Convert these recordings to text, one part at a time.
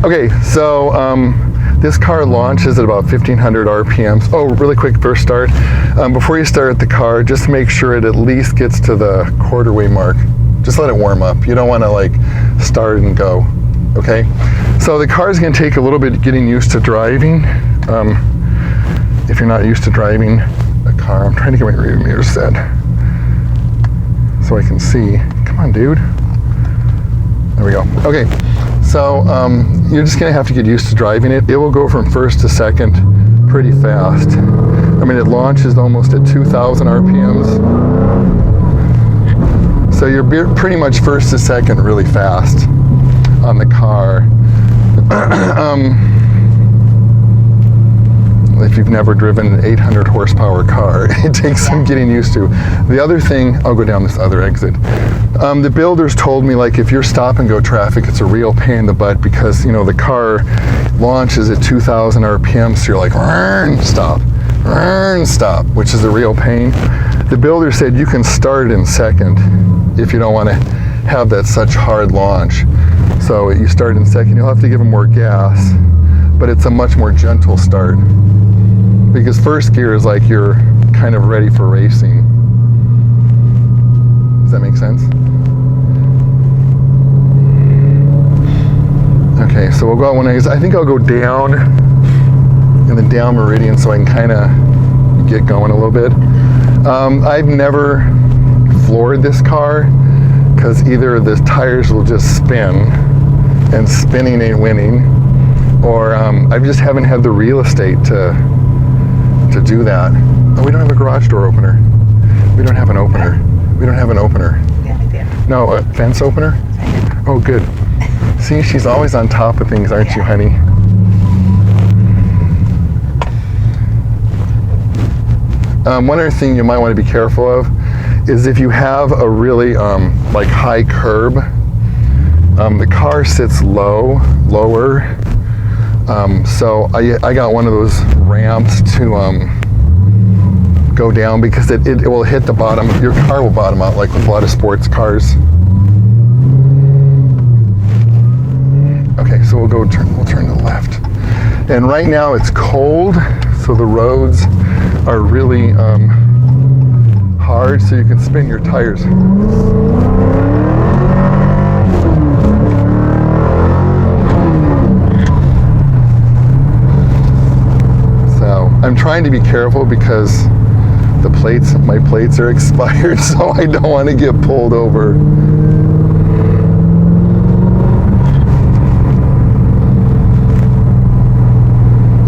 Okay, so this car launches at about 1500 RPMs. Oh, really quick first start. Before you start the car, just make sure it at least gets to the quarter-way mark. Just let it warm up. You don't want to like start and go, okay? So the car is going to take a little bit getting used to driving. If you're not used to driving a car, I'm trying to get my rear mirror set so I can see. Come on, dude. There we go. Okay, so you're just going to have to get used to driving it. It will go from first to second pretty fast. I mean, it launches almost at 2,000 RPMs. So you're pretty much first to second really fast on the car. If you've never driven an 800 horsepower car, it takes some getting used to. The other thing, I'll go down this other exit. The builders told me, like, if you're stop and go traffic, it's a real pain in the butt because, you know, the car launches at 2,000 RPM, so you're like, stop, which is a real pain. The builder said you can start in second if you don't want to have that such hard launch. So you start in second, you'll have to give them more gas, but it's a much more gentle start. Because first gear is like you're kind of ready for racing. Does that make sense? Okay, so we'll go out one exit. I think I'll go down in the down meridian so I can kind of get going a little bit. I've never floored this car because either the tires will just spin and spinning ain't winning, or I just haven't had the real estate to do that. Oh, we don't have a garage door opener. We don't have an opener. We don't have an opener. Yeah, I do. No, a fence opener? Oh, good. See, she's always on top of things, aren't you, honey? One other thing you might want to be careful of is if you have a really like high curb, the car sits lower. So I got one of those ramps to go down because it will hit the bottom. Your car will bottom out like with a lot of sports cars. Okay, so we'll turn to the left. And right now it's cold, so the roads are really hard, so you can spin your tires. I'm trying to be careful because my plates are expired, so I don't want to get pulled over.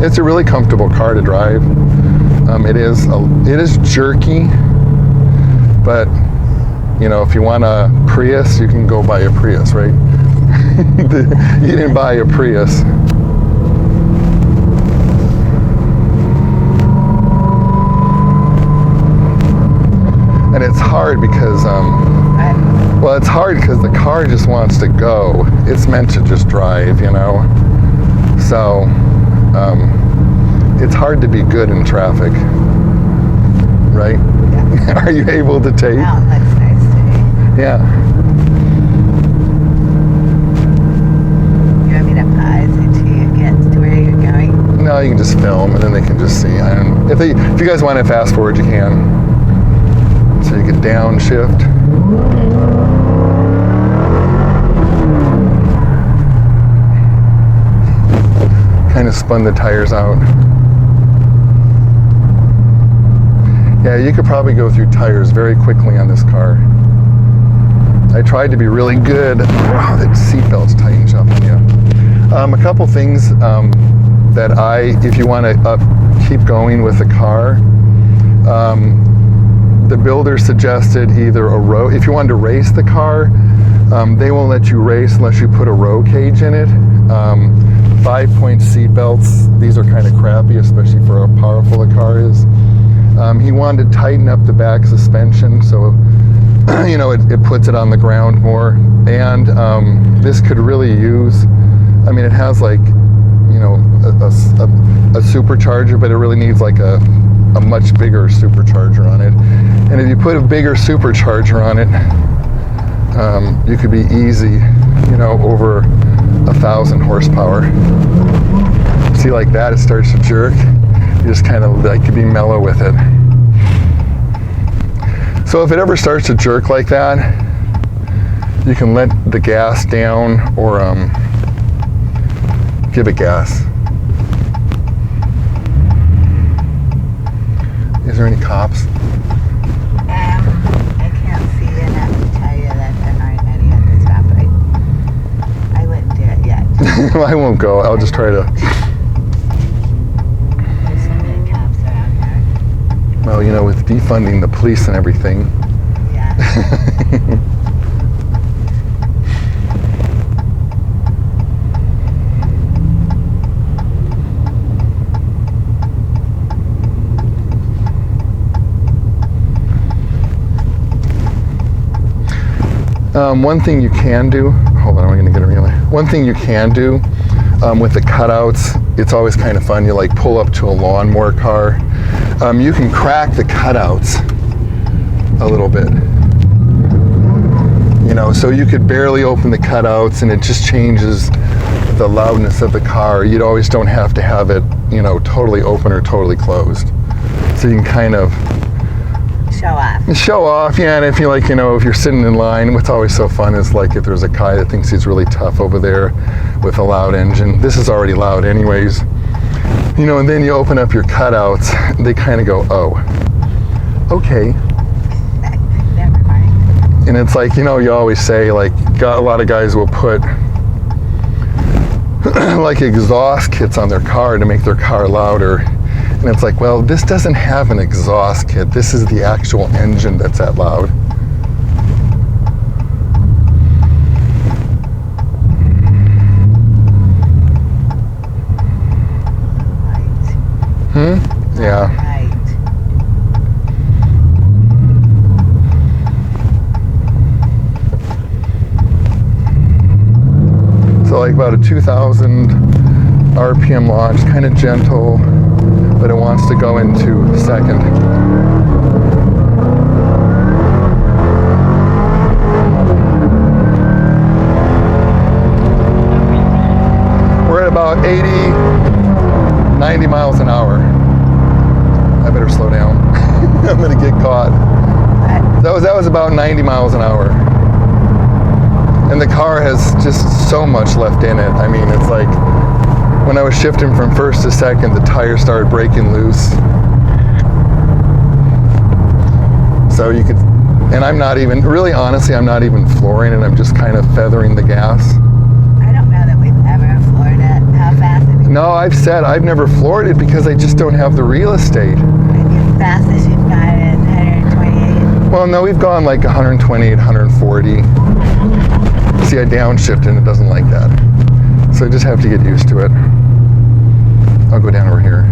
It's a really comfortable car to drive. It is jerky, but you know, if you want a Prius, you can go buy a Prius, right? You didn't buy a Prius. And it's hard because, it's hard because the car just wants to go. It's meant to just drive, you know? So, it's hard to be good in traffic, right? Yeah. Are you able to tape? Wow, that's nice to me. Yeah. You want me to pause until you get to where you're going? No, you can just film and then they can just see. If you guys want to fast forward, you can. So you can downshift. Kind of spun the tires out. Yeah, you could probably go through tires very quickly on this car. I tried to be really good. Wow, that seatbelt's tightened up on you. A couple things that if you want to keep going with the car, the builder suggested either a row. If you wanted to race the car, they won't let you race unless you put a roll cage in it. 5-point seat belts. These are kind of crappy, especially for how powerful the car is. He wanted to tighten up the back suspension, so you know it puts it on the ground more. And this could really use. I mean, it has like, you know, a supercharger, but it really needs like a much bigger supercharger on it. And if you put a bigger supercharger on it, you could be easy, you know, over 2,000 horsepower. See, like that, it starts to jerk. You just kind of like to be mellow with it. So if it ever starts to jerk like that, you can let the gas down or give it gas. Is there any cops? I can't see enough to tell you that there aren't any at the stoplight. I wouldn't do it yet. I won't go. I'll just try to. There's so many cops around here. Well, you know, with defunding the police and everything. Yeah. One thing you can do, hold on, I'm going to get a relay. One thing you can do with the cutouts, it's always kind of fun. You like pull up to a lawnmower car. You can crack the cutouts a little bit. You know, so you could barely open the cutouts and it just changes the loudness of the car. You always don't have to have it, you know, totally open or totally closed. So you can kind of Show off. Yeah, and if you like, you know, if you're sitting in line, what's always so fun is like if there's a guy that thinks he's really tough over there with a loud engine. This is already loud anyways. You know, and then you open up your cutouts, they kind of go, oh, okay. Never mind. And it's like, you know, you always say, like, a lot of guys will put like exhaust kits on their car to make their car louder. And it's like, well, this doesn't have an exhaust kit. This is the actual engine that's that loud. Right. Yeah. Right. So like about a 2,000 RPM launch, kind of gentle, but it wants to go into second. We're at about 80, 90 miles an hour. I better slow down. I'm gonna get caught. That was about 90 miles an hour. And the car has just so much left in it. I mean, it's like, when I was shifting from first to second, the tires started breaking loose. So you could, and I'm not even, really honestly, I'm not even flooring it, I'm just kind of feathering the gas. I don't know that we've ever floored it. How fast have you? No, I've said I've never floored it because I just don't have the real estate. Maybe as fast as you've got it is 128. Well, no, we've gone like 128, 140. See, I downshift and it doesn't like that. So I just have to get used to it. I'll go down over here.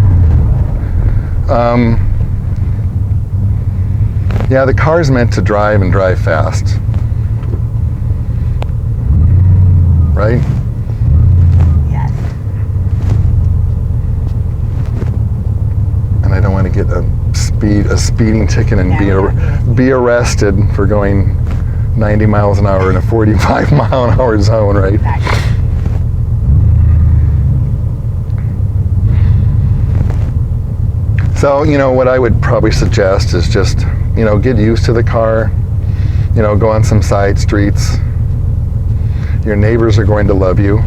Yeah, the car's meant to drive and drive fast. Right? Yes. And I don't want to get a speeding ticket and be arrested for going 90 miles an hour in a 45 mile an hour zone, right? Exactly. So, you know, what I would probably suggest is just, you know, get used to the car, you know, go on some side streets. Your neighbors are going to love you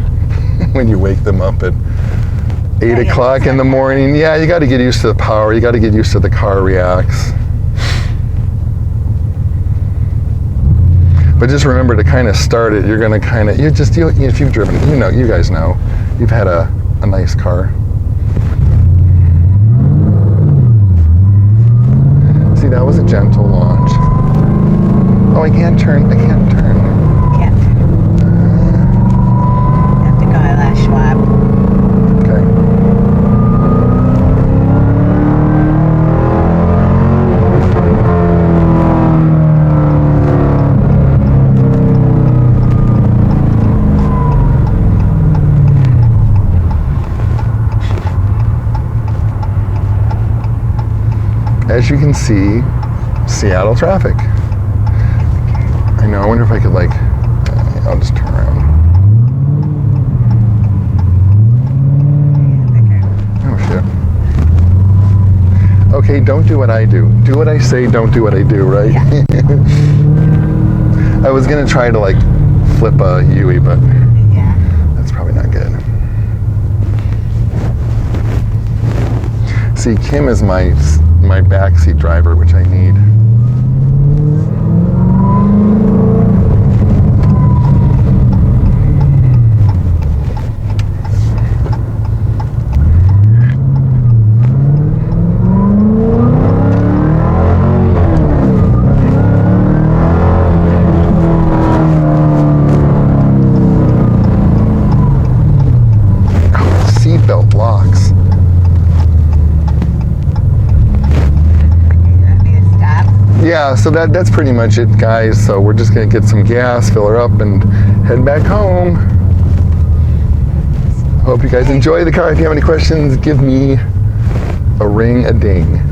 when you wake them up at 8 o'clock in the morning. Yeah, you got to get used to the power. You got to get used to the car reacts. But just remember to kind of start it. You're going to kind of, if you've driven, you know, you guys know, you've had a nice car. See, that was a gentle launch. Oh, I can't turn. Can't. You have to go to Les Schwab. Okay. As you can see, Seattle traffic. I know, I wonder if I could I'll just turn around. Okay, don't do what I do. Do what I say, don't do what I do, right? Yeah. I was gonna try to like flip a Yui, but Yeah. that's probably not good. See, Kim is my backseat driver, which I need. Seatbelt locks. You want me to stop? Yeah, so that's pretty much it, guys. So we're just gonna get some gas, fill her up, and head back home. Hope you guys enjoy the car. If you have any questions, give me a ring a ding.